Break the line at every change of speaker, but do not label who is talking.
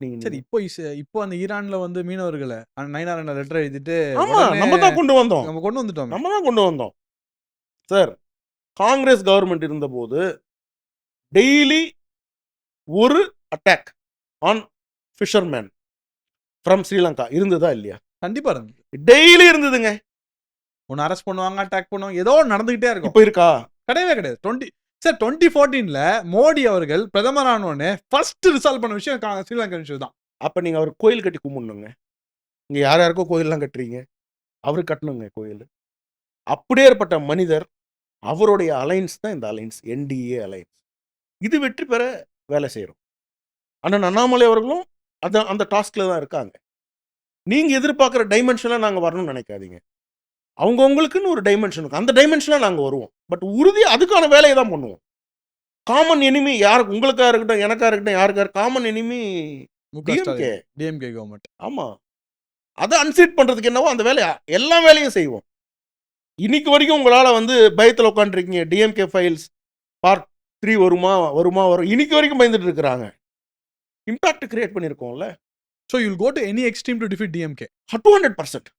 ஓட்டுனீங்க
சரி, இப்போ அந்த ஈரான்ல வந்து மீனவர்களை நயினார் லெட்டர் எழுதிட்டு
ஆமா,
உடனே
நம்ம தான் கொண்டு வந்தோம்.
நம்ம கொண்டு வந்துட்டோம்.
நம்ம தான் கொண்டு வந்தோம் சார். காங்கிரஸ் கவர்மெண்ட் இருந்தபோது டெய்லி ஒரு attack on fisherman from Sri Lanka இருந்ததா இல்லையா?
கண்டிப்பா இருக்கு.
டெய்லி இருந்ததுங்க.
ஒன்னு அரெஸ்ட் பண்ணுவாங்க, அட்டாக் பண்ணுவாங்க, ஏதோ நடந்துகிட்டே இருக்கும்.
இப்போ இருக்கா?
கிடையவே கிடையாது. 2014ல மோடி அவர்கள் பிரதமர் ஆனோடனே ஃபர்ஸ்ட் ரிசால்வ் பண்ண விஷயம் ஸ்ரீலங்கா இஷ்யூ தான்.
அப்ப நீங்க அவர் கோயில் கட்டி கும்பிடணுங்க. இங்க யார் யாருக்கோ கோயிலெல்லாம் கட்டுறீங்க, அவரு கட்டணுங்க கோயில். அப்படியே ஏற்பட்ட மனிதர், அவருடைய அலைன்ஸ் தான் இந்த அலைன்ஸ், என்டிஏ அலைன்ஸ். இது வெற்றி பெற வேலை செய்யறோம். அண்ணன் அண்ணாமலை அவர்களும் அந்த டாஸ்க்ல தான் இருக்காங்க. நீங்க எதிர்பார்க்குற டைமென்ஷன்ல நாங்க வரணும்னு நினைக்காதீங்க. அவங்கவுங்களுக்குன்னு ஒரு டைமென்ஷன் இருக்கு. அந்த டைமென்ஷன்ல நாங்க வருவோம். பட் உறுதி அதுக்கான வேலையை தான் பண்ணுவோம். காமன் எனிமி யாருக்கு, உங்களுக்கா இருக்கட்டும், எனக்கா இருக்கட்டும், யாருக்கா காமன் எனிமி
டிஎம்கே கவர்மெண்ட்.
ஆமா, அதை அன்சீட் பண்றதுக்கு என்னவோ அந்த வேலையா எல்லா வேலையும் செய்வோம். இன்னைக்கு வரைக்கும் உங்களால வந்து பயத்தில் உட்காந்துருக்கீங்க. டிஎம்கே ஃபைல்ஸ் பார்ட் 3 வரும். இன்னைக்கு வரைக்கும் பயந்துட்டு இருக்கிறாங்க. இம்பாக்ட் கிரியேட் பண்ணியிருக்கோம்ல.
So you'll go to any extreme to defeat DMK.
200%.